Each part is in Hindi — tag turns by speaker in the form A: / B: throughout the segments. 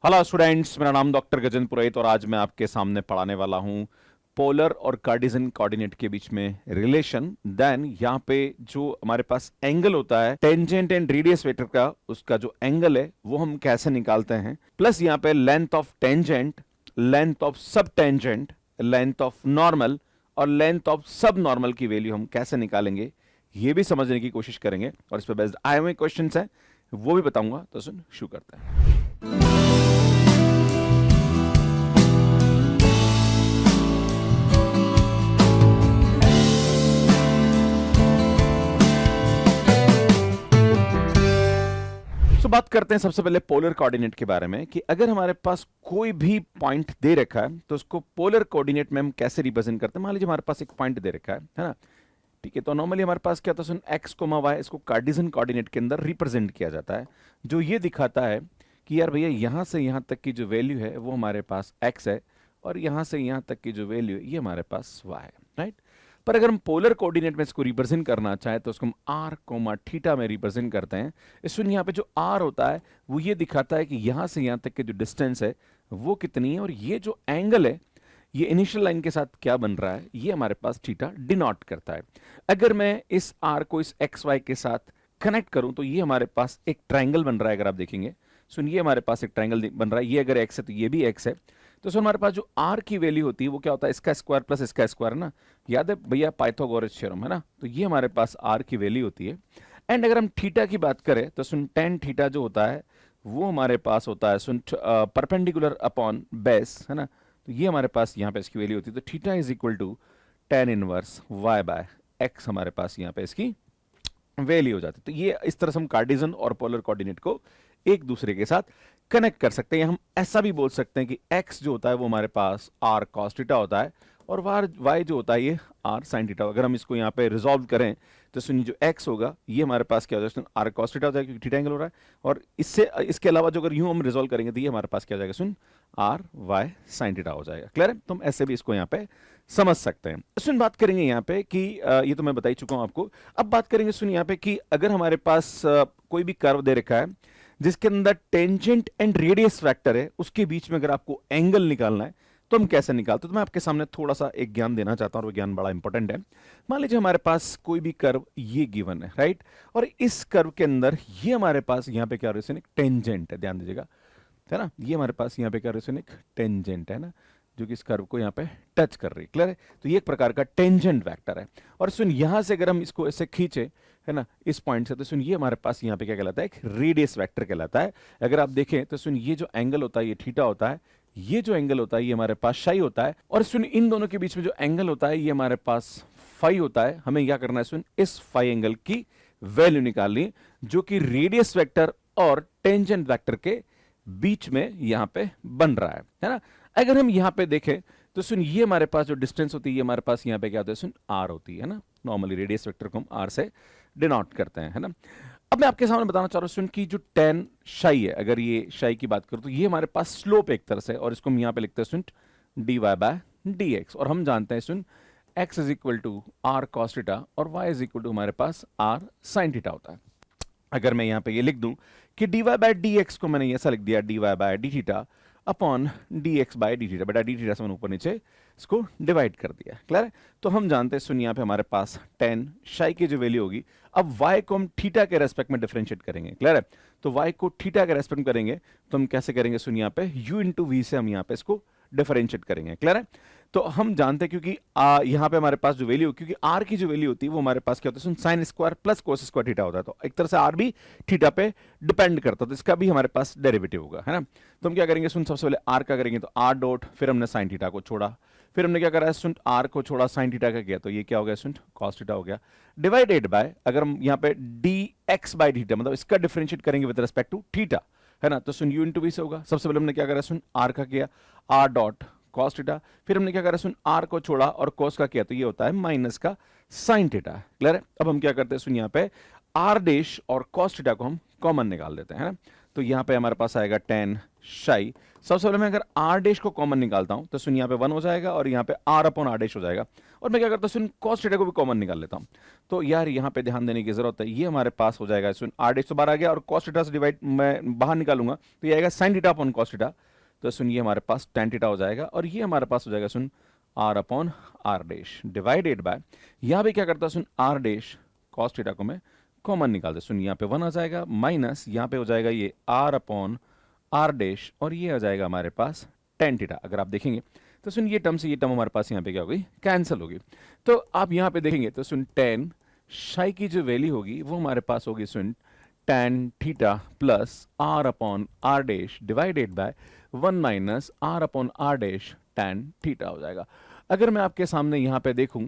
A: हेलो स्टूडेंट्स, मेरा नाम डॉक्टर गजेंद्र पुरोहित और आज मैं आपके सामने पढ़ाने वाला हूं पोलर और कार्टेशियन कोऑर्डिनेट के बीच में रिलेशन। देन यहाँ पे जो हमारे पास एंगल होता है टेंजेंट एंड रेडियस वेक्टर का, उसका जो एंगल है वो हम कैसे निकालते हैं, प्लस यहाँ पे length of tangent, length of sub tangent, length of normal और लेंथ ऑफ सब नॉर्मल की वैल्यू हम कैसे निकालेंगे ये भी समझने की कोशिश करेंगे और इस पर बेस्ड आए हुए क्वेश्चन हैं वो भी बताऊंगा। तो सुन शुरू करते हैं। तो बात करते हैं सबसे पहले पोलर कोऑर्डिनेट के बारे में कि अगर हमारे पास कोई भी पॉइंट दे रखा है तो उसको पोलर कोऑर्डिनेट में हम कैसे रिप्रेजेंट करते हैं। मान लीजिए हमारे पास एक पॉइंट दे रखा है ना, ठीक है। तो नॉर्मली हमारे पास क्या होता है, एक्स कोमा वाई, इसको कार्टेशियन कोऑर्डिनेट के अंदर रिप्रेजेंट किया जाता है, जो ये दिखाता है कि यार भैया यहां से यहां तक की जो वैल्यू है वो हमारे पास एक्स है और यहां से यहां तक की जो वैल्यू है ये हमारे पास वाई है, राइट। पर अगर हम पोलर कोऑर्डिनेट में इसको रिप्रेजेंट करना चाहे तो उसको हम आर कोमा थीटा में रिप्रेजेंट करते हैं। इसमें यहाँ पे जो आर होता है वो ये दिखाता है कि यहाँ से यहाँ तक के जो डिस्टेंस है वो कितनी है और ये जो एंगल है ये इनिशियल लाइन के साथ क्या बन रहा है ये हमारे पास थीटा डिनोट करता है। अगर मैं इस आर को इस एक्स वाई के साथ कनेक्ट करूं तो ये हमारे पास एक ट्राइंगल बन रहा है। अगर आप देखेंगे सुनिए हमारे पास एक ट्राइंगल बन रहा है, ये अगर एक्स है तो ये भी एक्स है। तो सर हमारे पास जो आर की वैल्यू होती है वो क्या होता है, इसका स्क्वायर प्लस इसका स्क्वायर ना, याद है भैया पाइथागोरस थ्योरम है ना। तो ये हमारे पास आर की वैल्यू होती है। एंड अगर हम थीटा की बात करें तो सुन टेन थीटा जो होता है वो हमारे पास होता है सुन परपेंडिकुलर अपॉन बेस है ना। तो ये हमारे पास यहाँ पे इसकी वैल्यू होती है। तो theta is equal to tan inverse Y by X हमारे पास यहाँ पे इसकी वैल्यू हो जाती है। तो ये इस तरह से हम कार्टेशियन और पोलर कोऑर्डिनेट को एक दूसरे के साथ कनेक्ट कर सकते हैं। हम ऐसा भी बोल सकते हैं कि x जो होता है वो हमारे पास r cos थीटा होता है और y जो होता है ये r sin थीटा। अगर हम इसको यहाँ पे रिजॉल्व करें तो सुनिए जो x होगा ये हमारे पास क्या हो जाएगा, r cos थीटा हो जाएगा क्योंकि थीटा एंगल हो रहा है। और इससे इसके अलावा जो अगर यूं हम रिजॉल्व करेंगे तो ये हमारे पास क्या हो जाएगा, सुन r y sin थीटा हो जाएगा। क्लियर है। तो हम ऐसे भी इसको यहाँ पे समझ सकते हैं। सुन बात करेंगे यहाँ पे कि ये तो मैं बता ही चुका हूँ आपको। अब बात करेंगे सुन यहाँ पे कि अगर हमारे पास कोई भी कर्व दे रखा है जिसके अंदर टेंजेंट एंड रेडियस वेक्टर है, उसके बीच में अगर आपको एंगल निकालना है तो हम कैसे निकालते हैं। तो मैं आपके सामने थोड़ा सा एक ज्ञान देना चाहता हूं और वो ज्ञान बड़ा इंपॉर्टेंट है। मान लीजिए हमारे पास कोई भी कर्व ये गिवन है, राइट, और इस कर्व के अंदर ये हमारे पास यहाँ पे क्या रिलेशन, एक टेंजेंट है, ध्यान दीजिएगा, है ना। ये हमारे पास यहाँ पे क्या रिलेशन, एक टेंजेंट है ना, जो कि इस कर्व को यहाँ पे टच कर रही है। क्लियर है। तो ये एक प्रकार का टेंजेंट वेक्टर है। और सुन यहां से अगर हम इसको ऐसे खींचे है ना इस पॉइंट से, तो सुन ये हमारे पास यहाँ पे क्या कहलाता है, एक रेडियस वेक्टर कहलाता है। अगर आप देखें तो सुन ये जो एंगल होता है ये थीटा होता है, ये जो एंगल होता है ये हमारे पास शाई होता है, और सुन इन दोनों के बीच में जो एंगल होता है ये हमारे पास फाई होता है। हमें क्या करना है, सुन इस फाई एंगल की वैल्यू निकालनी जो कि रेडियस वेक्टर और टेंजेंट वेक्टर के बीच में यहां पे बन रहा है ना। अगर हम यहां पे देखें तो सुन ये हमारे पास जो डिस्टेंस होती है ये हमारे पास यहां पे क्या होता है, सुन आर होती है ना। नॉर्मली रेडियस वेक्टर को हम आर से डिनोट करते हैं, है ना। अब मैं आपके सामने बताना चाह रहा हूं सुन की जो टेन शाई है, अगर ये शाई की बात करूं तो ये हमारे पास स्लोप एक तरह से, और इसको हम यहां पे लिखते हैं सुन d Y by D x. और हम जानते हैं सुन x is equal to r cos theta और वाई इज इक्वल टू हमारे पास आर साइन थीटा होता है। अगर मैं यहां पे ये लिख दूं कि D Y by D X को मैंने ऐसा लिख दिया D Y by D theta upon D X by D theta, बेटा डी थीटा से मैंने ऊपर नीचे इसको डिवाइड कर दिया। क्लियर है। तो हम जानते हैं सुन यहाँ पे हमारे पास टेन शाई की जो वैल्यू होगी, अब y को हम थीटा के रेस्पेक्ट में डिफरेंशिएट करेंगे। क्लियर है। तो y को थीटा के रेस्पेक्ट में करेंगे तो हम कैसे करेंगे, सुन यहाँ पे u इंटू वी से हम यहाँ पे इसको डिफरेंशिएट करेंगे। क्लियर है। तो हम जानते हैं क्योंकि यहाँ पे हमारे पास जो वैल्यू, क्योंकि r की जो वैल्यू होती है वो हमारे पास क्या होता है, sine square plus cos square theta होता है। तो एक तरह से r भी थीटा पे डिपेंड करता है, तो इसका भी हमारे पास डेरिवेटिव होगा, है ना। तो हम क्या करेंगे, सुन सबसे पहले r का करेंगे तो r डॉट, फिर हमने साइन थीटा को छोड़ा, फिर हमने क्या करा है, सुन r को छोड़ा, साइन थीटा का किया, तो ये क्या हो गया, सुन cos थीटा हो गया, डिवाइडेड बाय अगर हम यहाँ पे dx बाय थीटा मतलब इसका डिफरेंशिएट करेंगे विद रिस्पेक्ट टू थीटा, है ना। तो सुन u इंटू वी से होगा। सबसे पहले हमने क्या करा, सुन r का किया r डॉट cos थीटा, फिर हमने क्या करा, सुन r को छोड़ा और cos का किया, तो ये होता है माइनस का साइन थीटा। क्लियर है। अब हम क्या करते हैं, सुन यहाँ पे r डैश और cos थीटा को हम कॉमन निकाल देते हैं, है ना। तो यहाँ पे हमारे पास आएगा tan psi। सबसे पहले मैं अगर r डैश को कॉमन निकालता हूँ तो सुन यहाँ पे 1 हो जाएगा और यहाँ पे r अपॉन r डैश हो जाएगा। और मैं क्या करता हूँ सुन cos थीटा को भी कॉमन निकाल लेता हूँ। तो यार यहाँ पे ध्यान देने की जरूरत है, ये हमारे पास हो जाएगा सुन r डैश तो बाहर आ गया और cos थीटा से डिवाइड मैं बाहर निकालूंगा तो ये आएगा sin theta upon cos theta. तो सुन ये हमारे पास tan थीटा हो जाएगा और ये हमारे पास हो जाएगा सुन r upon r dash divided by, यहाँ पे क्या करता सुन r डैश cos थीटा को मैं कॉमन निकाल दे, सुन यहाँ पे 1 आ जाएगा माइनस यहाँ पे हो जाएगा ये r अपॉन r डैश और ये आ जाएगा हमारे पास tan थीटा। अगर आप देखेंगे तो सुन ये टर्म से ये टर्म हमारे पास यहाँ पे क्या होगी, कैंसिल होगी। तो आप यहाँ पे देखेंगे तो सुन tan psi की जो वैल्यू होगी वो हमारे पास होगी सुन tan theta plus r upon r dash divided by 1 minus r upon r dash tan theta हो जाएगा। अगर मैं आपके सामने यहाँ पे देखूं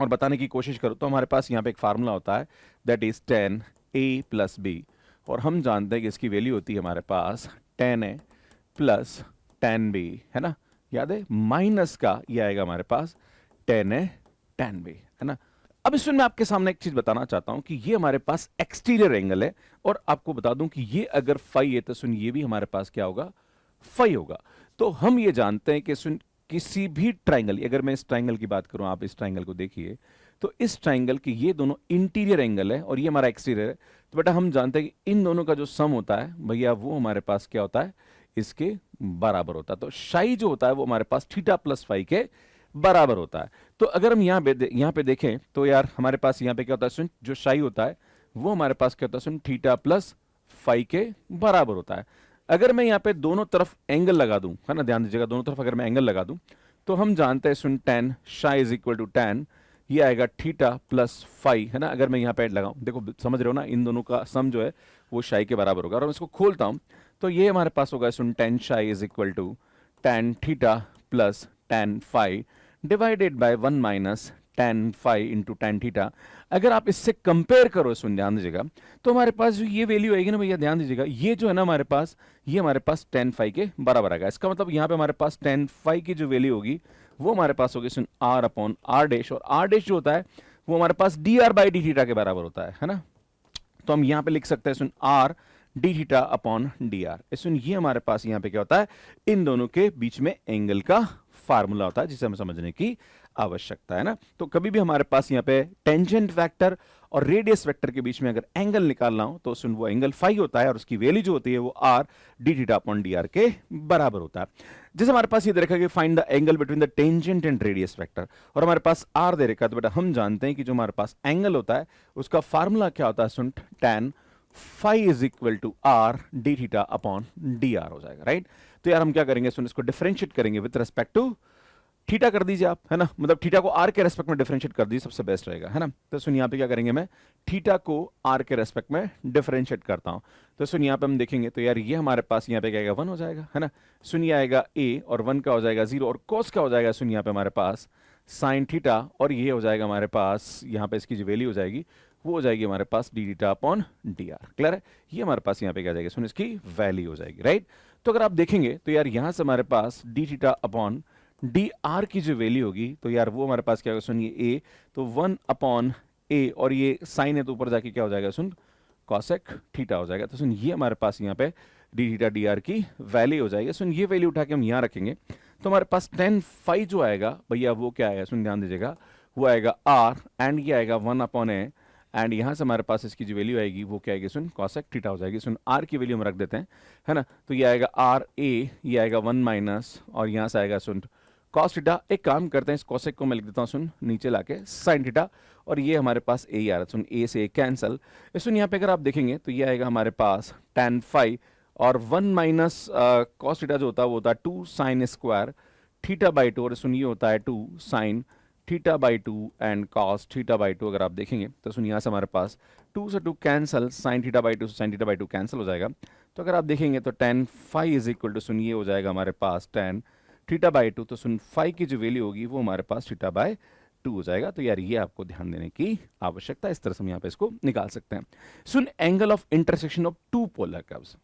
A: और बताने की कोशिश करूं तो हमारे पास यहाँ पे एक फार्मूला होता है that is tan a plus B, और हम जानते हैं कि इसकी वैल्यू होती है हमारे पास tan a plus tan b, है ना, याद है, माइनस का ये आएगा हमारे पास tan a tan b, है ना। अब इसमें मैं आपके सामने एक चीज बताना चाहता हूं कि ये हमारे पास एक्सटीरियर एंगल है और आपको बता दूं कि ये अगर फाई है तो सुन ये भी हमारे पास क्या होगा, फाई होगा। तो हम ये जानते हैं कि सुन किसी भी ट्राइंगल, अगर मैं इस ट्राइंगल की बात करूं, आप इस ट्राइंगल को देखिए तो इस ट्राइंगल की ये दोनों इंटीरियर एंगल है और ये हमारा एक्सटीरियर है। तो बेटा हम जानते हैं कि इन दोनों का जो सम होता है भैया वो हमारे पास क्या होता है, इसके बराबर होता है। तो शाई जो होता है वो हमारे पास थीटा प्लस फाई के बराबर होता है। तो अगर हम यहाँ पे देखें तो यार हमारे पास यहाँ पे क्या होता है सुन, जो शाई होता है वो हमारे पास क्या होता है सुन थीटा प्लस फाई के बराबर होता है। अगर मैं यहाँ पे दोनों तरफ एंगल लगा दूं, है ना, ध्यान दीजिएगा, दोनों तरफ अगर मैं एंगल लगा दूं तो हम जानते हैं सुन tan psi is equal to tan, ये आएगा थीटा प्लस फाई, है ना। अगर मैं यहाँ पे लगाऊं, देखो समझ रहे हो ना, इन दोनों का सम जो है वो शाई के बराबर होगा। और मैं इसको खोलता हूं तो ये हमारे पास होगा सुन tan psi is equal to tan theta plus tan phi divided by 1 minus tan phi into tan theta. अगर आप इससे कंपेयर करो, सुन ध्यान दीजिएगा, तो हमारे पास जो ये वैल्यू आएगी ना भैया, ध्यान दीजिएगा, ये जो है ना हमारे पास, ये हमारे पास tan फाई के बराबर आएगा। इसका मतलब यहाँ पे हमारे पास tan फाई की जो वैल्यू होगी वो हमारे पास होगी सुन r अपॉन r डैश, और r डैश जो होता है वो हमारे पास dr बाई डी थीटा के बराबर होता है ना। तो हम यहाँ पे लिख सकते हैं सुन r D theta upon D r. सुन ये हमारे पास यहाँ पे क्या होता है, इन दोनों के बीच में एंगल का फार्मूला होता है जिसे हमें समझने की आवश्यकता है ना। तो कभी भी हमारे पास यहाँ पे टेंजेंट वेक्टर और रेडियस वेक्टर के बीच में अगर एंगल निकालना हो तो सुन वो एंगल फाई होता है और उसकी वैल्यू जो होती है वो R D theta upon D R के बराबर होता है। जैसे हमारे पास ये दे रखा है कि find the angle between the tangent and radius vector, और हमारे पास आर दे रखा है, तो बेटा हम जानते हैं कि जो हमारे पास एंगल होता है उसका फार्मूला क्या होता है सुन tan phi is equal to R D theta upon D R हो जाएगा, राइट। तो यार हम क्या करेंगे सुन, इसको डिफरेंशिएट करेंगे विद रिस्पेक्ट टू थीटा कर दीजिए आप, है ना, मतलब थीटा को आर के रेस्पेक्ट में डिफरेंशिएट कर दीजिए, सबसे बेस्ट रहेगा, है ना। तो सुन यहाँ पे क्या करेंगे, मैं थीटा को आर के रेस्पेक्ट में डिफरेंशिएट करता हूँ। तो सुन यहाँ पे हम देखेंगे तो यार ये हमारे पास यहाँ पे क्या आएगा 1 हो जाएगा, है ना। सुन ये आएगा a और 1 का हो जाएगा 0 और cos का हो जाएगा सुन यहाँ पे हमारे पास साइन थीटा, और ये हो जाएगा हमारे पास यहाँ पे इसकी जो वैल्यू हो जाएगी वो हो जाएगी हमारे पास d theta upon D r. Clear है, ये हमारे पास यहाँ पे क्या जाएगा सुन, इसकी वैल्यू हो जाएगी, राइट। तो अगर आप देखेंगे तो यार यहाँ से हमारे पास d theta upon D r की जो वैल्यू होगी तो यार वो हमारे पास क्या होगा सुन, ये a, तो 1 अपॉन a, और ये साइन है तो ऊपर जाके क्या हो जाएगा सुन कॉसेक थीटा हो जाएगा। तो सुन ये हमारे पास यहाँ पे डी थीटा डी आर की वैल्यू हो जाएगी। सुन ये वैल्यू उठा के हम यहाँ रखेंगे तो हमारे पास tan फाई जो आएगा भैया वो क्या आएगा सुन, ध्यान दीजिएगा, वो आएगा r एंड ये आएगा 1 अपॉन a, एंड यहाँ से हमारे पास इसकी जो वैल्यू आएगी वो क्या आएगी सुन कॉसेक थीटा हो जाएगी। सुन r की वैल्यू हम रख देते हैं, है ना। तो ये आएगा r a, ये आएगा 1 माइनस और यहाँ से आएगा सुन कॉस थीटा। एक काम करते हैं, इस कॉसेक को मैं लिख देता हूँ सुन नीचे लाके साइन थीटा, और ये हमारे पास a आ रहा है सुन, a से कैंसल। सुन यहाँ पे अगर आप देखेंगे तो ये आएगा हमारे पास tan फाई और 1 माइनस कॉस थीटा जो होता है वो होता है 2 साइन स्क्वायर थीटा बाई 2, और सुन ये होता है 2 sine theta by 2 and cos theta by 2। अगर आप देखेंगे तो सुन यहाँ से हमारे पास 2 से 2 कैंसल, साइन थीटा बाई 2 से साइन थीटा बाई 2 कैंसिल हो जाएगा। तो अगर आप देखेंगे तो tan phi is equal to सुन ये हो जाएगा हमारे पास tan थीटा बाई 2, तो सुन फाई की जो वैल्यू होगी वो हमारे पास थीटा बाई 2 हो जाएगा। तो यार ये आपको ध्यान देने की आवश्यकता है, इस तरह से हम यहाँ पे इसको निकाल सकते हैं। सुन angle of intersection of two polar curves,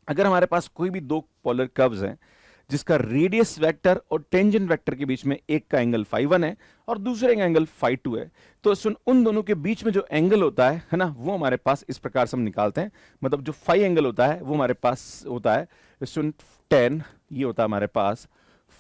A: अगर हमारे पास कोई भी दो पोलर कर्व्स हैं जिसका रेडियस वेक्टर और टेंजेंट वेक्टर के बीच में एक का एंगल फाई 1 है और दूसरे का एंगल फाई 2 है। तो सुन, उन दोनों के बीच में जो एंगल होता है ना, वो हमारे पास इस प्रकार से हम निकालते हैं। मतलब जो फाई एंगल होता है वो हमारे पास होता है सुन 10, ये होता है हमारे पास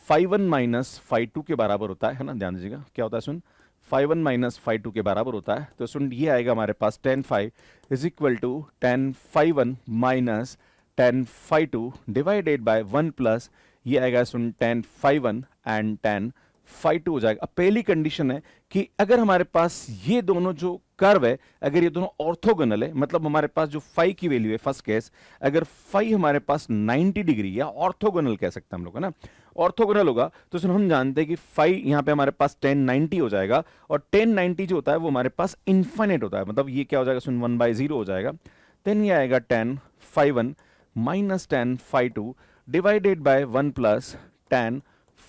A: फाई 1 माइनस फाई 2 के बराबर होता है ना। ध्यान दीजिएगा क्या होता है सुन, फाई 1 माइनस फाई 2 के बराबर होता है। तो सुन ये आएगा हमारे पास 10 phi is equal to 10 phi 1 minus 10 phi 2 divided by 1 plus ये आएगा सुन 10 फाई 1 एंड 10 फाई 2 हो जाएगा। अब पहली कंडीशन है कि अगर हमारे पास ये दोनों जो कर्व है अगर ये दोनों ऑर्थोगोनल है, मतलब हमारे पास जो फाई की वैल्यू है फर्स्ट केस, अगर फाई हमारे पास 90 डिग्री या ऑर्थोगोनल कह सकते हैं हम लोग है ना, ऑर्थोगोनल होगा तो सुन हम जानते हैं कि फाई यहाँ पे हमारे पास 1090 हो जाएगा और 1090 जो होता है वो हमारे पास इन्फिनिट होता है। मतलब ये क्या हो जाएगा सुन 1/0 हो जाएगा। देन ये आएगा 10 phi 1 minus 10 phi 2 divided by 1 plus 10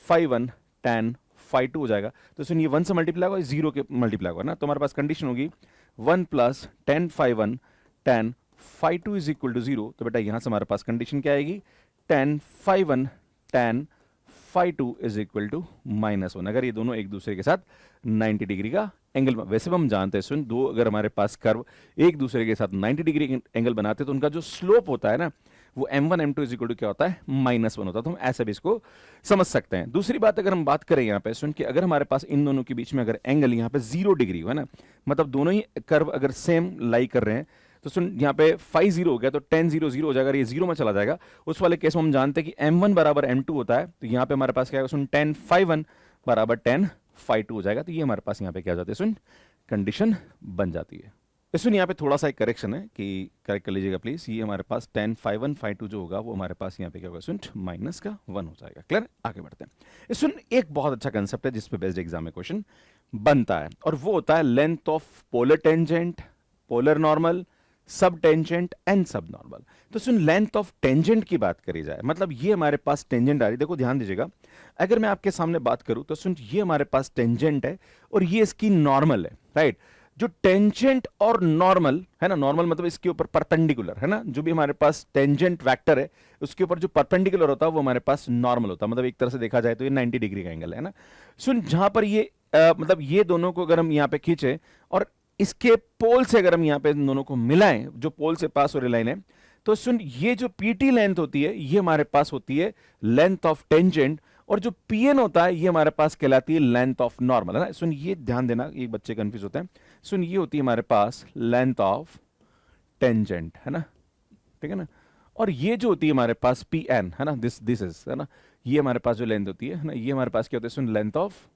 A: phi 1 10 phi 2 हो जाएगा। तो सुन ये 1 से मल्टीप्लाई होगा, 0 के मल्टीप्लाई होगा ना, तो हमारे पास कंडीशन होगी 1 plus 10 phi 1 10 phi 2 is equal to 0। तो बेटा यहां से हमारे पास कंडीशन क्या आएगी, 10 phi 1 10 phi 2 is equal to -1। अगर ये दोनों एक दूसरे के साथ 90 डिग्री का एंगल, वैसे भी हम जानते हैं सुन, दो अगर हमारे पास कर्व एक दूसरे के साथ 90 डिग्री एंगल बनाते हैं तो उनका जो स्लोप होता है ना वो m1 m2 is equal to क्या होता है, -1 होता है। तो हम ऐसे भी इसको समझ सकते हैं। दूसरी बात अगर हम बात करें यहाँ पे सुन कि अगर हमारे पास इन दोनों के बीच में अगर एंगल यहाँ पे 0 डिग्री हो है ना, मतलब दोनों ही कर्व अगर सेम लाई कर रहे हैं तो सुन यहाँ पे फाई 0 हो गया तो 10 0 0 हो जाएगा, ये 0 में चला जाएगा। उस वाले केस में हम जानते हैं कि m1 बराबर m2 होता है, तो यहाँ पे हमारे पास क्या है सुन 10 फाई 1 बराबर 10 फाई 2 हो जाएगा। तो ये हमारे पास यहाँ पे क्या हो जाती है सुन, कंडीशन बन जाती है। सुन यहाँ पे थोड़ा सा एक करेक्शन है कि करेक्ट कर लीजिएगा प्लीज, ये हमारे पास 10 फाई 1 फाई 2 जो होगा वो हमारे पास यहाँ पे क्या होगा सुन माइनस का 1 हो जाएगा। क्लियर, आगे बढ़ते हैं। सुन एक बहुत अच्छा कंसेप्ट है जिसपे बेस्ड एग्जाम में क्वेश्चन बनता है और वो होता है length of polar tangent, polar normal, सब टेंजेंट एंड सब नॉर्मल। तो सुन लेंथ ऑफ टेंजेंट की बात करी जाए, मतलब ये हमारे पास टेंजेंट आ रही, देखो ध्यान दीजिएगा, अगर मैं आपके सामने बात करूं तो सुन ये हमारे पास टेंजेंट है और ये इसकी नॉर्मल है, राइट। जो टेंजेंट और नॉर्मल है ना, नॉर्मल मतलब इसके ऊपर परपेंडिकुलर है ना, जो भी हमारे पास टेंजेंट वेक्टर है उसके ऊपर जो परपेंडिकुलर होता है वो हमारे पास नॉर्मल होता है। मतलब एक तरह से देखा जाए तो ये 90 डिग्री का एंगल है ना। सुन जहां पर ये मतलब ये दोनों को अगर हम यहाँ पे खींचे और इसके पोल से अगर हम यहाँ पे इन दोनों को मिलाएं, जो पोल से पास हो रही लाइन है, तो सुन ये जो पीटी लेंथ होती है ये हमारे पास होती है लेंथ ऑफ टेंजेंट और जो पीएन होता है ये हमारे पास कहलाती है लेंथ ऑफ नॉर्मल, है ना। सुन ये ध्यान देना, ये बच्चे कंफ्यूज होते हैं। सुन ये होती है हमारे पास लेंथ ऑफ टेंजेंट, है ना, ठीक है ना। और ये जो होती है हमारे पास पी एन है ना, दिस इज है ना, ये हमारे पास जो लेंथ होती है ना, ये हमारे पास क्या होता है सुन लेंथ ऑफ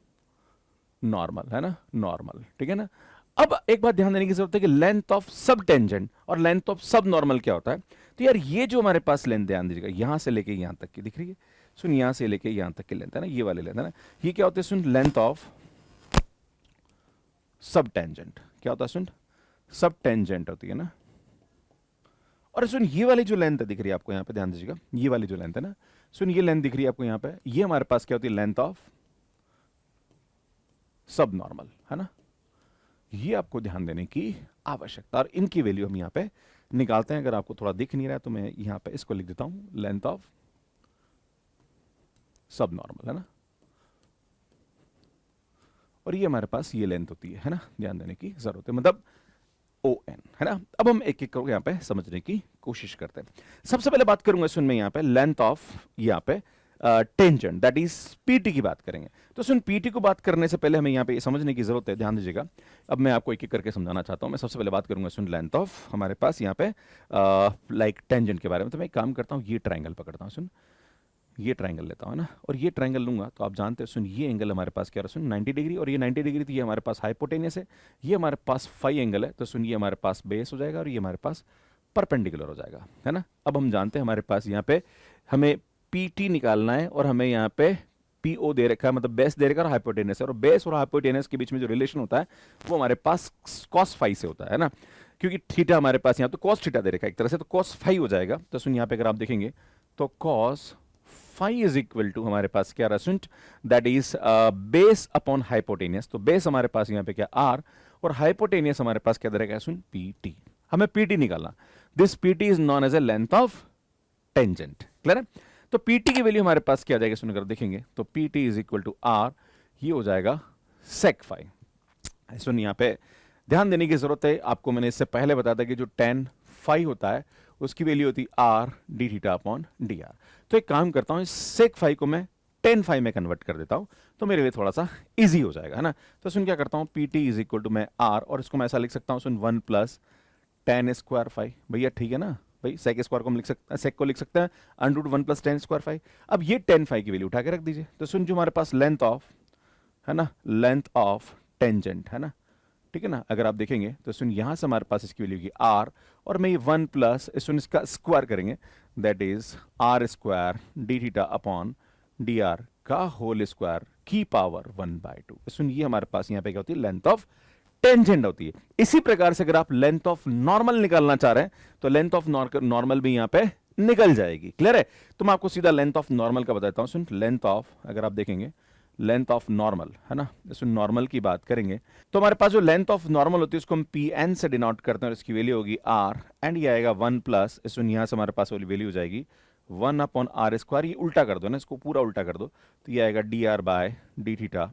A: नॉर्मल, है ना, नॉर्मल, ठीक है ना। अब एक बात ध्यान देने की जरूरत है कि लेंथ ऑफ सब टेंजेंट और लेंथ ऑफ सब नॉर्मल क्या होता है। तो यार ये जो हमारे पास लेंथ ध्यान दीजिएगा, यहां से लेके यहां तक की दिख रही है सुन, यहां से लेके यहां तक की लेंथ है ना, ये वाली लेंथ है ना, ये क्या होता है सुन लेंथ ऑफ सब टेंजेंट। क्या होता है सुन, सब टेंजेंट होती है ना। और सुन ये वाली जो लेंथ दिख रही है आपको यहाँ पे, ध्यान दीजिएगा, ये वाली जो लेंथ है ना, सुन ये लेंथ दिख रही है आपको यहाँ पे, ये हमारे पास क्या होती है लेंथ ऑफ सब नॉर्मल, है ना। ये आपको ध्यान देने की आवश्यकता, और इनकी वैल्यू हम यहाँ पे निकालते हैं। अगर आपको थोड़ा दिख नहीं रहा है तो मैं यहाँ पे इसको लिख देता हूं, लेंथ ऑफ सब नॉर्मल, है ना। और ये हमारे पास ये लेंथ होती है ना, ध्यान देने की जरूरत है, मतलब ओ एन, है ना। अब हम एक एक करके यहाँ पे समझने की कोशिश करते हैं। सबसे पहले बात करूंगा सुन मैं यहाँ पे लेंथ ऑफ यहाँ पे टेंजेंट, दैट इज पीटी की बात करेंगे। तो सुन पीटी को बात करने से पहले हमें यहाँ पे समझने की जरूरत है, ध्यान दीजिएगा। अब मैं आपको एक एक करके समझाना चाहता हूँ। मैं सबसे पहले बात करूंगा सुन लेंथ ऑफ हमारे पास यहाँ पे लाइक टेंजेंट के बारे में। तो मैं एक काम करता हूँ, ये ट्राइंगल पकड़ता हूँ सुन, ये ट्राइंगल लेता हूँ ना, और ये ट्राइंगल लूंगा तो आप जानते हैं सुन ये एंगल हमारे पास क्या है सुन 90 डिग्री, और ये 90 डिग्री तो ये हमारे पास हाइपोटेनियस है, ये हमारे पास फाई एंगल है, तो सुन ये हमारे पास बेस हो जाएगा और ये हमारे पास परपेंडिकुलर हो जाएगा, है ना। अब हम जानते हैं हमारे पास यहाँ पे हमें पीटी निकालना है और हमें यहाँ पे पीओ दे रखा है, मतलब बेस दे रखा है और हाइपोटेनियस है, और बेस और हाइपोटेनियस के बीच में जो रिलेशन होता है वो हमारे पास कॉस फाई से होता है ना, क्योंकि थीटा हमारे पास यहाँ तो कॉस थीटा दे रखा है एक तरह से, तो कॉस फाई हो जाएगा। तो सुन यहाँ पे अगर आप देखेंगे तो cos phi is equal to हमारे पास क्या रहा, that is base upon hypotenuse. तो बेस हमारे पास यहाँ पे क्या आर और हाइपोटेनियस हमारे पास क्या दे रखा है सुन पीटी। हमें पीटी निकालना, this PT is known as a length of tangent, clear है। तो पीटी की वैल्यू हमारे पास क्या आ जाएगी सुनकर देखेंगे, तो PT is equal to R, ये हो जाएगा सेक फाई। सुन यहाँ पे ध्यान देने की जरूरत है, आपको मैंने इससे पहले बताया था कि जो टेन फाई होता है उसकी वैल्यू होती है R D theta upon D R. तो एक काम करता हूँ, इस सेक फाई को मैं टेन फाई में कन्वर्ट कर देता हूँ, तो मेरे लिए थोड़ा सा इजी हो जाएगा, है ना। तो सुन क्या करता हूँ, P T is equal to मैं आर, और इसको मैं ऐसा लिख सकता हूँ सुन 1 प्लस टेन स्क्वायर फाई। भैया ठीक है ना भाई, सेक स्क्वायर को हम लिख सकते हैं, सेक को लिख सकते हैं under root 1 plus tan square phi. अब ये टेन फाई की वैल्यू उठा के रख दीजिए, तो सुन जो हमारे पास लेंथ ऑफ, है ना, लेंथ ऑफ टेंजेंट, है ना, ठीक है ना, अगर आप देखेंगे तो सुन यहां से हमारे पास इसकी वैल्यू की आर, और मैं ये 1 प्लस सुन इसका स्क्वायर करेंगे, that is R square D theta upon D R का होल स्क्वायर की पावर 1/2। सुन ये हमारे पास यहाँ पे क्या होती है, लेंथ ऑफ टेंजेंट होती है। इसी प्रकार से अगर आप लेंथ ऑफ नॉर्मल निकालना चाह रहे हैं तो लेंथ ऑफ नॉर्मल भी यहाँ पे निकल जाएगी। क्लियर है? तो मैं आपको सीधा लेंथ ऑफ नॉर्मल का बताता हूँ। सुन लेंथ ऑफ, अगर आप देखेंगे लेंथ ऑफ नॉर्मल, है ना, सुन नॉर्मल की बात करेंगे तो हमारे पास जो लेंथ ऑफ नॉर्मल होती है उसको हम पी एन से डिनोट करते हैं, और इसकी वैल्यू होगी आर, एंड ये आएगा 1 प्लस, सुन यहाँ से हमारे पास वाली वैल्यू हो जाएगी 1 अपॉन आर स्क्वायर। ये उल्टा कर दो ना, इसको पूरा उल्टा कर दो, तो ये आएगा D are by D theta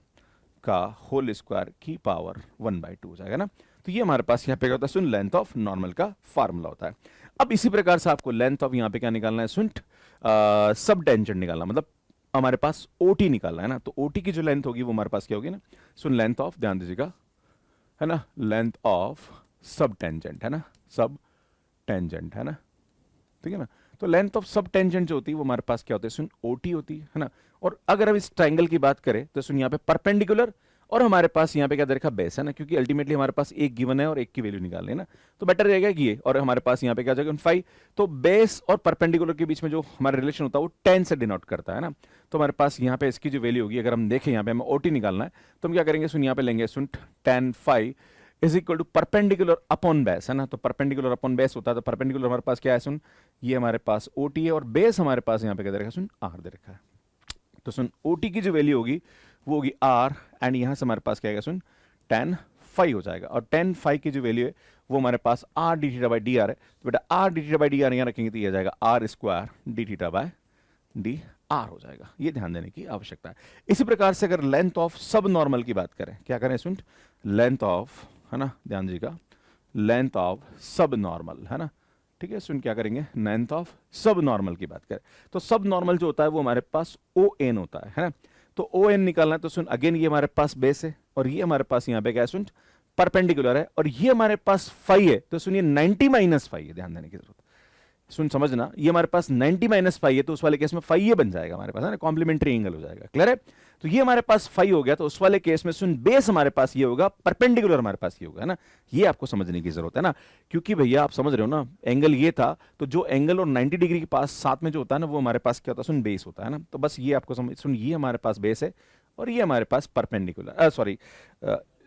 A: का होल स्क्वायर की पावर 1/2 हो जाएगा ना। तो ये हमारे पास यहाँ पे क्या होता है, सुन लेंथ ऑफ नॉर्मल का फार्मूला होता है। अब इसी प्रकार से आपको लेंथ ऑफ यहाँ पे क्या निकालना है, सुन सब टेंजेंट निकालना, मतलब हमारे पास ओटी निकालना है ना। तो ओटी की जो लेंथ होगी वो हमारे पास क्या होगी ना, सुन लेंथ ऑफ, ध्यान दीजिएगा, है ना, लेंथ ऑफ सब टेंजेंट, है ना, सब टेंजेंट, है ना, ठीक है ना। तो लेंथ ऑफ सब टेंजेंट जो होती है वो हमारे पास क्या होती है, सुन ओटी होती है ना। और अगर हम इस ट्राइंगल की बात करें तो सुन यहाँ पे परपेंडिकुलर, और हमारे पास यहाँ पे क्या दे रखा, बेस, है ना, क्योंकि अल्टीमेटली हमारे पास एक गिवन है और एक की वैल्यू निकालनी है ना, तो बेटर रहेगा कि ये, और हमारे पास यहाँ पे क्या जाएगा 5। तो बेस और परपेंडिकुलर के बीच में जो हमारा रिलेशन होता है वो 10 से डिनोट करता है ना। तो हमारे पास यहाँ पे इसकी जो वैल्यू होगी, अगर हम देखें यहाँ पे हमें ओटी निकालना है, तो हम क्या करेंगे, सुन यहाँ पे लेंगे सुन tan phi is equal to perpendicular upon base, है ना। तो परपेंडिकुलर अपॉन बेस होता है, तो परपेंडिकुलर हमारे पास क्या है, सुन ये हमारे पास ओटी है, और बेस हमारे पास यहाँ पे क्या दे रखा है, सुन आर दे रखा है। तो सुन ओटी की जो वैल्यू होगी वो होगी आर, एंड यहां से हमारे पास क्या आएगा, सुन tan phi हो जाएगा, और tan phi की जो वैल्यू है वो हमारे पास r D theta by D r है। तो बेटा r D theta by D r यहाँ रखेंगे तो ये आ जाएगा r square D theta by D R हो जाएगा। ये ध्यान देने की आवश्यकता है। इसी प्रकार से अगर लेंथ ऑफ सब नॉर्मल की बात करें, क्या करें, सुन लेंथ ऑफ, है ना, ध्यान दीजिएगा, लेंथ ऑफ सब नॉर्मल, है ना, ठीक है। सुन क्या करेंगे, लेंथ ऑफ सब नॉर्मल की बात करें तो सब नॉर्मल जो होता है वो हमारे पास ओ एन होता है ना। तो ओ एन निकालना है तो सुन अगेन ये हमारे पास बेस है, और ये हमारे पास यहाँ पे क्या है, सुन परपेंडिकुलर है, और ये हमारे पास फाई है, तो सुनिए 90 माइनस फाई है, ध्यान देने की जरूरत है। सुन समझना, ये हमारे पास 90 माइनस फाई है, तो उस वाले केस में फाई ये बन जाएगा हमारे पास, है ना, कॉम्प्लीमेंट्री एंगल हो जाएगा। क्लियर है? तो ये हमारे पास फाई हो गया, तो उस वाले केस में सुन बेस हमारे पास ये होगा, परपेंडिकुलर हमारे पास ये होगा, है ना। ये आपको समझने की जरूरत है ना, क्योंकि भैया आप समझ रहे हो ना, एंगल ये था, तो जो एंगल और 90 डिग्री के पास साथ में जो होता है ना वो हमारे पास क्या होता है, सुन बेस होता है ना। तो बस ये आपको समझ, सुन ये हमारे पास बेस है, और ये हमारे पास परपेंडिकुलर, सॉरी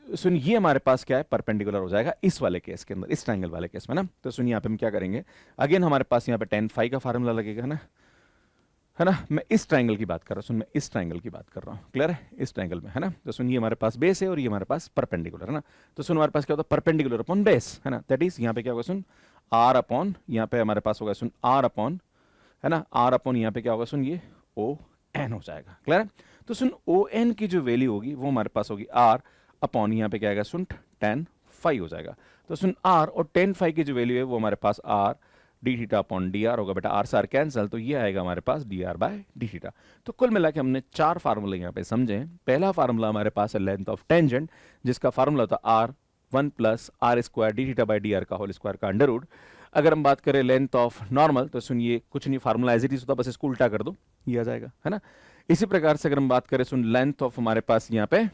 A: सुन ये हमारे पास क्या है, परपेंडिकुलर हो जाएगा इस वाले केस के अंदर, इस ट्रायंगल वाले केस में ना। तो सुन यहाँ पे हम क्या करेंगे, अगेन हमारे पास यहाँ पे tan phi का फार्मूला लगेगा ना, है ना। मैं इस ट्रायंगल की बात कर रहा हूँ, सुन मैं इस ट्रायंगल की बात कर रहा हूँ, क्लियर है, इस ट्रायंगल में, है ना। तो सुन ये हमारे पास बेस है और ये हमारे पास परपेंडिकुलर, है ना। तो सुन हमारे पास क्या होता है, परपेंडिकुलर अपॉन बेस, है ना, दैट इज यहाँ पे क्या होगा, सुन आर अपॉन, यहाँ पे हमारे पास होगा सुन आर अपॉन, है ना, आर अपॉन यहाँ पे क्या होगा, सुन ये ओ एन हो जाएगा। क्लियर है? तो सुन ओ एन की जो वैल्यू होगी वो हमारे पास होगी आर अपॉन, यहाँ पे क्या आएगा, सुन tan phi हो जाएगा। तो सुन आर और tan phi की जो वैल्यू है वो हमारे पास r D theta upon D r होगा। बेटा आर से आर कैंसल, तो ये आएगा हमारे पास d are by D theta. तो कुल मिला के हमने 4 फार्मूले यहाँ पे समझे। पहला फार्मूला हमारे पास है लेंथ ऑफ टेंजेंट, जिसका फार्मूला होता है R 1 plus R square D theta by D R का होल स्क्वायर का अंडर रूट। अगर हम बात करें लेंथ ऑफ नॉर्मल, तो सुनिए कुछ नहीं, फार्मूला एज इट इज होता, बस इसको उल्टा कर दो, ये आ जाएगा, है ना। इसी प्रकार से अगर हम बात करें सुन लेंथ ऑफ हमारे पास यहाँ पे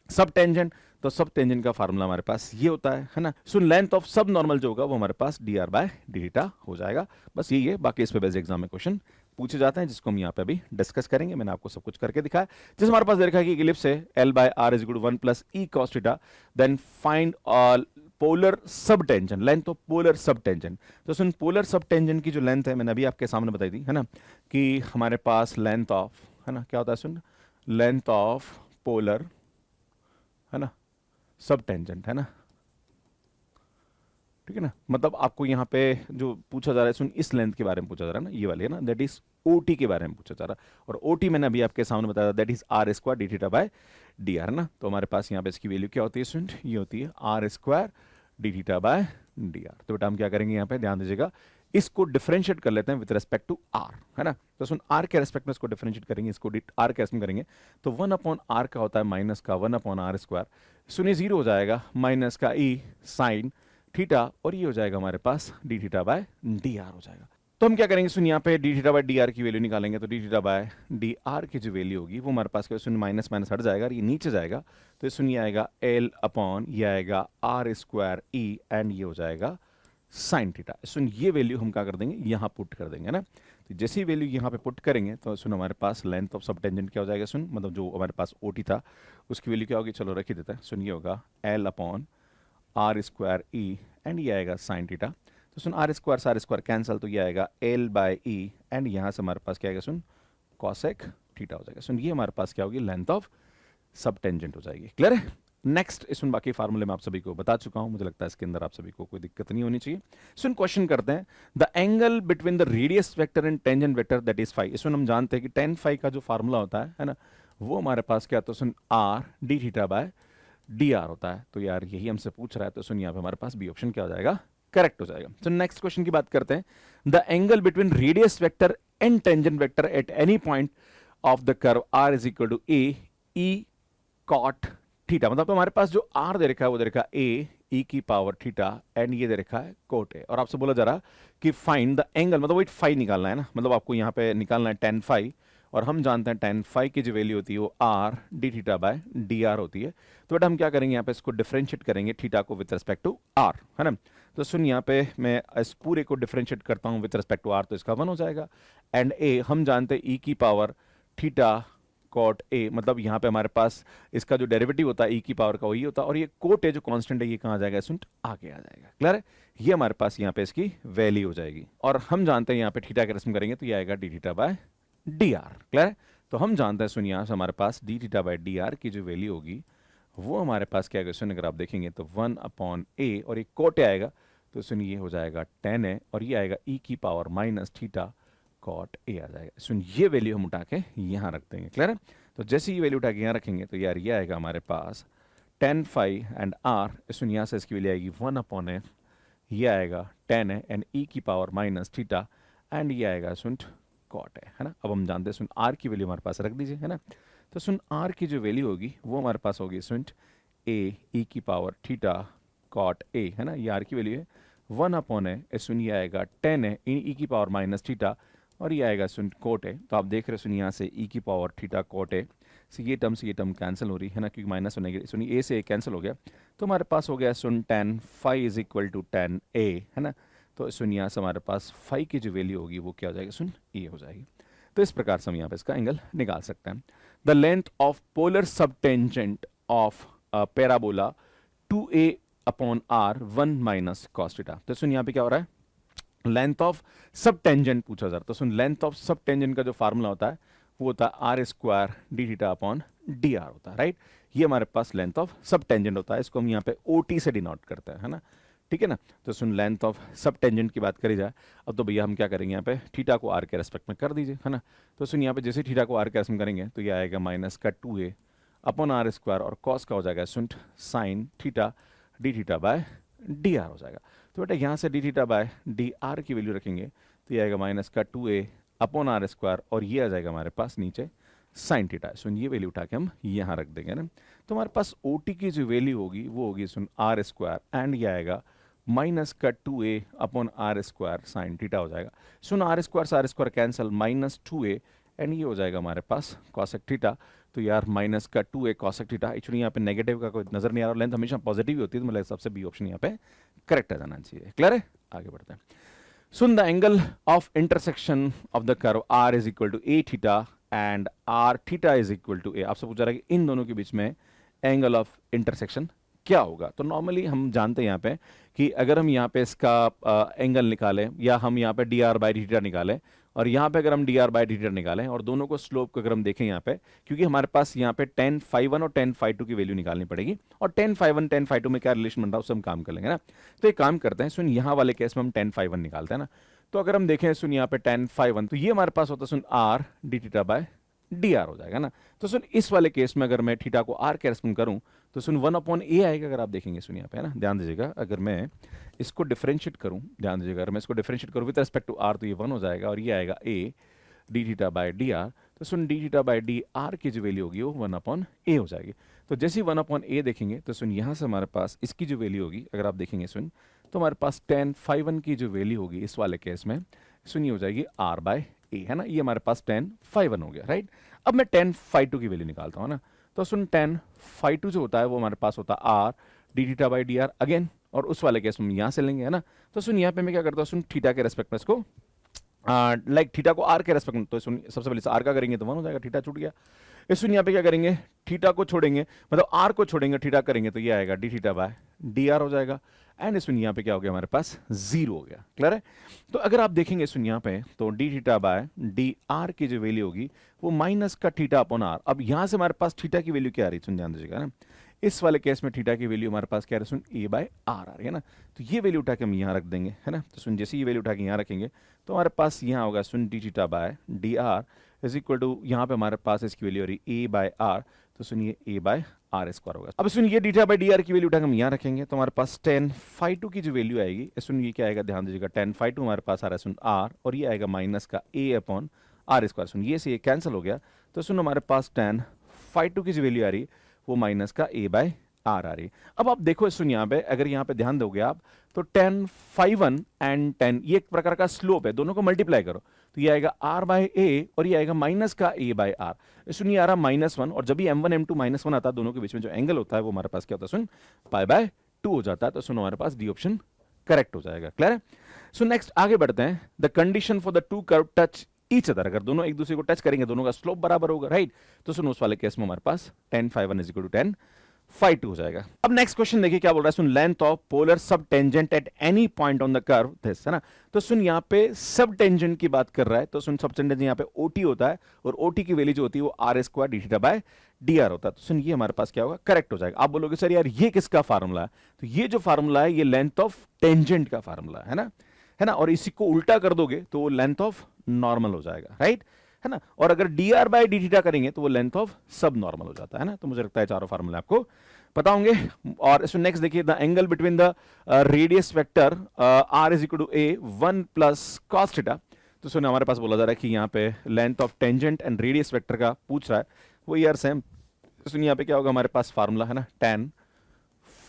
A: सब टेंजेंट, तो सब टेंजेंट का फार्मूला हमारे पास ये होता है ना। सुन लेंथ ऑफ सब नॉर्मल जो होगा वो हमारे पास d are by D theta हो जाएगा। बस यही है, बाकी इस पे बेस्ड एग्जाम में क्वेश्चन पूछे जाते हैं, जिसको हम यहाँ पे अभी डिस्कस करेंगे। मैंने आपको सब कुछ करके दिखाया। जैसे हमारे पास देखा कि इलिप्स है L by R is equal to 1 plus E cos theta, then find all polar sub tangent, length of polar sub tangent. तो सुन पोलर सब टेंजेंट की जो लेंथ है मैंने अभी आपके सामने बताई थी, है ना, कि हमारे पास लेंथ ऑफ, है ना, क्या होता है, सुन लेंथ ऑफ पोलर, है ना, सब टेंजेंट, है ना, ठीक है ना, मतलब आपको यहाँ पे जो पूछा जा रहा है सुन, इस लेंथ के बारे में पूछा जा रहा है ना, ये वाली है ना, दैट इज ओटी के बारे में पूछा जा रहा है। और ओटी मैंने अभी आपके सामने बताया, that is R square D theta by D R ना। तो हमारे पास यहाँ पे इसकी वैल्यू क्या होती है स्टूडेंट, ये होती है R square D theta by D R. तो बेटा हम क्या करेंगे यहाँ पे, ध्यान दीजिएगा, इसको डिफरेंशिएट कर लेते हैं विद रेस्पेक्ट टू आर, है ना। तो सुन आर के रेस्पेक्ट में इसको डिफरेंशिएट करेंगे, इसको आर के रेस्पेक्ट में करेंगे, तो 1/r का होता है माइनस का 1/r स्क्वायर, सुनिए जीरो हो जाएगा, माइनस का ई साइन थीटा, और ये हो जाएगा हमारे पास d theta by D R हो जाएगा। तो हम क्या करेंगे सुन, यहाँ पे d theta by D r की वैल्यू निकालेंगे, तो d theta by D r की जो वैल्यू होगी वो हमारे पास क्या सुन, माइनस माइनस हट जाएगा और ये नीचे जाएगा, तो सुन ये आएगा एल अपॉन ये आएगा आर स्क्वायर ई एंड ये हो जाएगा साइन थीटा। सुन ये वैल्यू हम क्या कर देंगे, यहाँ पुट कर देंगे ना। तो जैसे ही वैल्यू यहाँ पे पुट करेंगे तो सुन हमारे पास लेंथ ऑफ सब टेंजेंट क्या हो जाएगा सुन, मतलब जो हमारे पास ओटी था उसकी वैल्यू क्या होगी, चलो रख ही देते हैं। सुन ये होगा L upon are square E and ये आएगा साइन थीटा। तो सुन आर स्क्वायर कैंसिल, तो ये आएगा एल बाय ई एंड यहाँ से हमारे पास क्या आएगा सुन, कॉसेक थीटा हो जाएगा। सुन ये हमारे पास क्या होगी, लेंथ ऑफ सब टेंजेंट हो जाएगी। क्लियर है। नेक्स्ट इसमें बाकी फार्मूले मैं आप सभी को बता चुका हूं, मुझे लगता है इसके अंदर आप सभी को कोई दिक्कत नहीं होनी चाहिए। सुन क्वेश्चन करते हैं, the angle between the radius vector and tangent vector that is phi. इसमें हम जानते हैं कि tan फाई का जो फार्मूला होता है ना, वो हमारे पास क्या, तो सुन r D theta by D R होता है। तो यार यही हमसे पूछ रहा है, तो सुन यहाँ पे हमारे पास बी ऑप्शन क्या हो जाएगा, करेक्ट हो जाएगा। तो नेक्स्ट क्वेश्चन की बात करते हैं, the angle between radius vector and tangent vector at any point of the curve are is equal to A E cot theta. मतलब तो हमारे पास जो आर दे रखा है वो दे रखा है ए ई की पावर थीटा एंड ये दे रखा है कोट ए, और आपसे बोला जा रहा कि फाइंड द एंगल, मतलब वही फाई निकालना है ना, मतलब आपको यहाँ पे निकालना है tan फाई, और हम जानते हैं tan फाई की जो वैल्यू होती है वो R D theta by D R होती है। तो बेटा हम क्या करेंगे, यहाँ पे इसको डिफरेंशिएट करेंगे थीटा को विद रिस्पेक्ट टू आर, है ना। तो सुन यहाँ पे मैं इस पूरे को डिफरेंशिएट करता हूँ विद रिस्पेक्ट टू आर, तो इसका 1 हो जाएगा, एंड ए हम जानते हैं ई की पावर थीटा कॉट ए, मतलब यहाँ पे हमारे पास इसका जो डेरिवेटिव होता है ई की पावर का वही होता है, और ये कोट ए जो कांस्टेंट है ये कहाँ आ जाएगा सुन, आगे आ जाएगा। क्लियर है, ये हमारे पास यहाँ पे इसकी वैल्यू हो जाएगी, और हम जानते हैं यहाँ पे थीटा के रस्म करेंगे तो ये आएगा d theta by D r. Clear है, तो हम जानते हैं सुन यहाँ से हमारे पास d theta by D r की जो वैल्यू होगी वो हमारे पास क्या आएगा सुन, अगर आप देखेंगे तो 1/a, और ये कोट ए आएगा, तो सुन ये हो जाएगा tan ए, और ये आएगा ई की power minus theta cot a आ जाएगा। सुन ये वैल्यू हम उठा के यहाँ रख देंगे। क्लियर है, तो जैसे ये वैल्यू उठा के यहाँ रखेंगे तो यार ये आएगा हमारे पास tan फाई एंड आर, सुन यहाँ से इसकी वैल्यू आएगी 1/f, ये आएगा tan ए एंड ई की पावर माइनस थीटा एंड ये आएगा सुन कॉट है ना। अब हम जानते हैं सुन आर की वैल्यू हमारे पास रख दीजिए, है ना। तो सुन आर की जो वैल्यू होगी वो हमारे पास होगी सुन ए ई की पावर थीटा कॉट ए, है ना, ये आर की वैल्यू है 1/a, सुन ये आएगा tan ए ई की पावर माइनस थीटा, और ये आएगा सुन कोट है। तो आप देख रहे हो सुन यहाँ से ई की पावर थीटा कोट है, से ये टर्म कैंसिल हो रही है ना, क्योंकि माइनस होने के सुन ए से ए कैंसिल हो गया, तो हमारे पास हो गया सुन tan phi is equal to tan A, है ना। तो सुन यहाँ से हमारे पास फाई की जो वैल्यू होगी वो क्या हो जाएगी सुन, ए हो जाएगी। तो इस प्रकार से हम यहाँ पे इसका एंगल निकाल सकते हैं। The length of polar sub tangent of parabola 2a/r 1 minus cos theta. तो सुन यहाँ पे क्या हो रहा है, लेंथ ऑफ सब टेंजेंट पूछा जा रहा है। तो सुन लेंथ ऑफ सब टेंजेंट का जो फार्मूला होता है वो होता है R square D theta upon D R होता है, राइट। ये हमारे पास लेंथ ऑफ सब टेंजेंट होता है, इसको हम यहाँ पे ओ टी से डिनोट करते हैं, है ना, ठीक है ना। तो सुन लेंथ ऑफ सब टेंजेंट की बात करी जाए, अब तो भैया हम क्या करेंगे, यहाँ पे थीटा को आर के रेस्पेक्ट में कर दीजिए, है ना। तो सुन यहाँ पे जैसे थीटा को आर के रेस्पेक्ट में करेंगे तो ये आएगा माइनस का 2a अपॉन आर स्क्वायर, और कॉस का हो जाएगा सुन sine theta d theta by D R हो जाएगा। तो बेटा यहाँ से d theta by D r की वैल्यू रखेंगे तो ये आएगा माइनस का 2a अपॉन आर स्क्वायर, और ये आ जाएगा हमारे पास नीचे साइन थीटा। सुन ये वैल्यू उठा के हम यहाँ रख देंगे ना, तो हमारे पास ओ टी की जो वैल्यू होगी वो होगी सुन आर स्क्वायर एंड ये आएगा माइनस का 2a upon are square sine theta हो जाएगा। सुन r square cancel, minus 2a and ये हो जाएगा हमारे पास कॉसेक थीटा। तो यार माइनस का 2a कॉसेक थीटा, एक्चुअली यहाँ पे नेगेटिव का कोई नजर नहीं आ रहा, लेंथ हमेशा पॉजिटिव ही होती है, तो मतलब सबसे बी ऑप्शन यहाँ पे करेक्ट आ जाना चाहिए। क्लियर है, आगे बढ़ते हैं। सुन the angle of intersection of the curve are is equal to a theta and r theta is equal to a. आपसे पूछा रहा है कि इन दोनों के बीच में एंगल ऑफ इंटरसेक्शन क्या होगा। तो नॉर्मली हम जानते हैं यहाँ पे कि अगर हम यहाँ पे इसका एंगल निकालें या हम यहाँ पे डी आर बाई थीटा निकालें, और यहाँ पे अगर हम डी आर बाई डी निकालें और दोनों को स्लोप को अगर हम देखें यहाँ पे, क्योंकि हमारे पास यहाँ पे tan phi 1 और tan phi 2 की वैल्यू निकालनी पड़ेगी, और tan phi 1 tan phi 2 में क्या रिलेशन बन रहा है उससे हम काम कर लेंगे ना। तो एक काम करते हैं, सुन यहाँ वाले केस में हम tan phi 1 निकालते हैं ना। तो अगर हम देखें सुन यहाँ पे tan phi 1, तो ये हमारे पास होता है सुन r D theta by D R हो जाएगा ना। तो सुन इस वाले केस में अगर मैं थीटा को r कैरेस्पॉन्ड करूं तो सुन 1/a आएगा। अगर आप देखेंगे सुन यहाँ पे है ना, ध्यान दीजिएगा, अगर मैं इसको डिफरेंशिएट करूं, ध्यान दीजिएगा, अगर मैं इसको डिफरेंशिएट करूं विद रिस्पेक्ट टू r तो ये 1 हो जाएगा, और ये आएगा a d theta by D R. तो सुन d theta by D r की जो वैल्यू होगी वो 1/a हो जाएगी। तो जैसे ही 1/a देखेंगे तो सुन यहाँ से हमारे पास इसकी जो वैल्यू होगी, अगर आप देखेंगे सुन, तो हमारे पास tan phi 1 की जो वैल्यू होगी इस वाले केस में सुन ये हो जाएगी r बाय a, है ना। ये हमारे पास tan phi 1 हो गया, राइट। अब मैं tan phi 2 की वैल्यू निकालता हूँ ना। तो सुन tan phi 2 जो होता है वो हमारे पास होता है r D theta by D R again, और उस वाले केस में यहाँ से लेंगे, है ना। तो सुन यहाँ पे मैं क्या करता हूँ, सुन थीटा के रेस्पेक्ट में इसको लाइक थीटा को आर के रेस्पेक्ट में, तो सुन सबसे पहले आर का करेंगे तो 1 हो जाएगा, थीटा छूट गया। इस सुन यहाँ पे क्या करेंगे, थीटा को छोड़ेंगे, मतलब आर को छोड़ेंगे, थीटा करेंगे तो ये आएगा d theta by D R हो जाएगा। एंड इस सुन यहाँ पे क्या हो गया, हमारे पास 0 हो गया। क्लियर है। तो अगर आप देखेंगे सुन यहाँ पे, तो d theta by D r की जो वैल्यू होगी वो माइनस का थीटा अपॉन आर। अब यहाँ से हमारे पास थीटा की वैल्यू क्या आ रही है, सुन ध्यान दीजिएगा ना। इस वाले केस में थीटा की वैल्यू हमारे पास क्या है, सुन ए बाय आर आ रही है ना। तो ये वैल्यू उठा के हम यहाँ रख देंगे, है ना। तो सुन जैसे ये वैल्यू उठा के यहाँ रखेंगे तो हमारे पास यहाँ होगा सुन d theta by D r is equal to, यहाँ पे हमारे पास इसकी वैल्यू हो रही ए बाय आर, तो सुनिए ए बाय आर स्क्वायर होगा। अब सुन ये D theta by D r की वैल्यू उठा के हम यहाँ रखेंगे तो हमारे पास tan phi 2 की जो वैल्यू आएगी, सुन ये क्या आएगा, ध्यान दीजिएगा, tan phi 2 हमारे पास आ रहा है सुन आर, और ये आएगा माइनस का ए अपॉन आर स्क्वायर। सुन ये से ये कैंसिल हो गया, तो सुन हमारे पास tan phi 2 की जो वैल्यू आ रही है वो माइनस का ए बाय आर आ रही है। अब आप देखो सुन यहाँ पे, अगर यहाँ पे ध्यान दोगे आप तो tan phi 1 एंड tan, ये एक प्रकार का स्लोप है, दोनों को मल्टीप्लाई करो तो ये आएगा r बाय a और ये आएगा माइनस का a बाय r। सुन ये आ रहा -1, और जब भी m1 m2 -1 आता है दोनों के बीच में जो एंगल होता है वो हमारे पास क्या होता है, सुन पाई बाय 2 हो जाता है। तो सुन हमारे पास डी ऑप्शन करेक्ट हो जाएगा। क्लियर है। सो नेक्स्ट आगे बढ़ते हैं, the condition for the two curve touch each other, अगर दोनों एक दूसरे को टच करेंगे दोनों का स्लोप बराबर होगा, राइट। तो सुन उस वाले केस में हमारे पास tan phi 1 is equal to tan phi 2 हो जाएगा। अब नेक्स्ट क्वेश्चन देखिए क्या बोल रहा है, सुन length of polar sub tangent at any point on the curve this, है ना। तो सुन यहाँ पे सब टेंजेंट की बात कर रहा है, तो सुन सब टेंजेंट यहाँ पे OT होता है, और OT की वैल्यू जो होती है वो r square D theta by D R होता है। तो सुन ये हमारे पास क्या होगा, करेक्ट हो जाएगा। आप बोलोगे सर यार ये किसका फार्मूला है, तो ये जो फार्मूला है ये लेंथ ऑफ टेंजेंट का फार्मूला है ना, और इसी को उल्टा कर दोगे तो वो लेंथ ऑफ नॉर्मल हो जाएगा, राइट, है ना। और अगर D are by D theta करेंगे तो वो लेंथ ऑफ सब नॉर्मल हो जाता है ना। तो मुझे लगता है चारों फार्मूले आपको पता होंगे। और इसमें नेक्स्ट देखिए, the angle between the radius vector r is equal to a 1 plus cos theta. तो सुनो हमारे पास बोला जा रहा है कि यहाँ पे length of tangent and radius vector का पूछ रहा है, वो यार सेम। सुनिए यहाँ पे क्या होगा, हमारे पास फार्मूला है ना, tan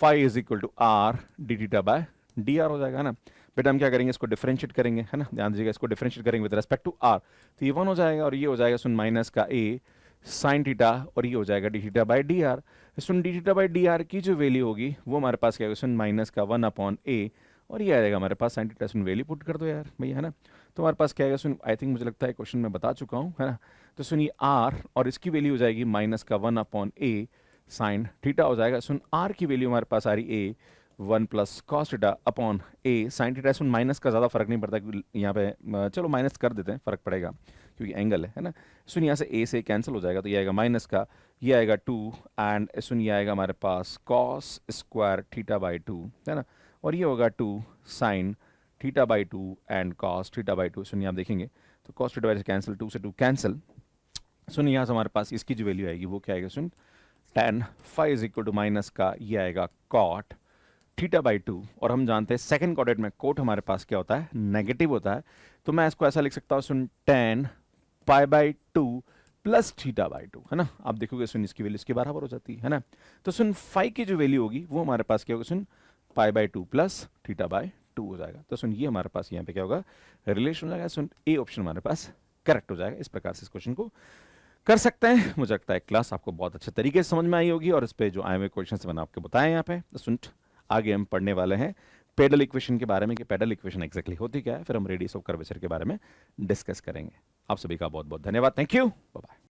A: phi is equal to r D theta by D R हो जाएगा, है ना। बेटा हम क्या करेंगे, इसको डिफरेंशिएट करेंगे, है ना, ध्यान दीजिएगा, इसको डिफरेंशिएट करेंगे विद रिस्पेक्ट टू r, तो ये 1 हो जाएगा, और ये हो जाएगा सुन माइनस का a साइन थीटा, और ये हो जाएगा D theta by D r. Soon d theta by D r की जो वैल्यू होगी वो हमारे पास क्या होगा, सुन माइनस का 1/a, और ये आएगा हमारे पास साइन थीटा। सुन वैल्यू पुट कर दो यार भैया, है ना। तो हमारे पास क्या आएगा, सुन आई थिंक मुझे लगता है क्वेश्चन में बता चुका हूँ, है ना। तो सुनिए r और इसकी वैल्यू हो जाएगी माइनस का 1/a साइन थीटा हो जाएगा। सुन r की वैल्यू हमारे पास आ रही a 1 plus cos theta upon a sine theta. Soon minus का ज़्यादा फर्क नहीं पड़ता क्योंकि यहाँ पे चलो माइनस कर देते हैं, फर्क पड़ेगा क्योंकि एंगल है ना। सुन यहाँ से a से कैंसिल हो जाएगा, तो ये आएगा माइनस का, ये आएगा 2, एंड सुन ये आएगा हमारे पास कॉस स्क्वायर थीटा बाई 2, है ना, और ये होगा 2 sine theta by 2 and cos theta by 2। सुनिए आप देखेंगे तो कॉस थीटा बाई से कैंसिल, 2 से 2 कैंसिल। सुन यहाँ से हमारे पास इसकी जो वैल्यू आएगी वो क्या आएगा, सुन tan phi is equal to minus का, ये आएगा कॉट थीटा बाई 2, और हम जानते हैं सेकंड क्वाड्रेंट में कोट हमारे पास क्या होता है, नेगेटिव होता है। तो मैं इसको ऐसा लिख सकता हूँ, सुन tan pi by 2 plus theta by 2, है ना। आप देखोगे सुन इसकी वैल्यू इसके बराबर हो जाती है ना। तो सुन फाई की जो वैल्यू होगी वो हमारे पास क्या होगा, सुन pi by 2 plus theta by 2 हो जाएगा। तो सुन ये हमारे पास यहाँ पे क्या होगा, रिलेशन हो जाएगा। सुन ए ऑप्शन हमारे पास करेक्ट हो जाएगा। इस प्रकार से इस क्वेश्चन को कर सकते हैं। मुझे लगता है क्लास आपको बहुत अच्छे तरीके से समझ में आई होगी, और इस पे जो आए हुए क्वेश्चन मैंने आपको बताए यहाँ पे। तो सुन आगे हम पढ़ने वाले हैं पेडल इक्वेशन के बारे में, कि पेडल इक्वेशन एग्जैक्टली होती क्या है, फिर हम रेडियस ऑफ कर्वेचर के बारे में डिस्कस करेंगे। आप सभी का बहुत बहुत धन्यवाद, थैंक यू।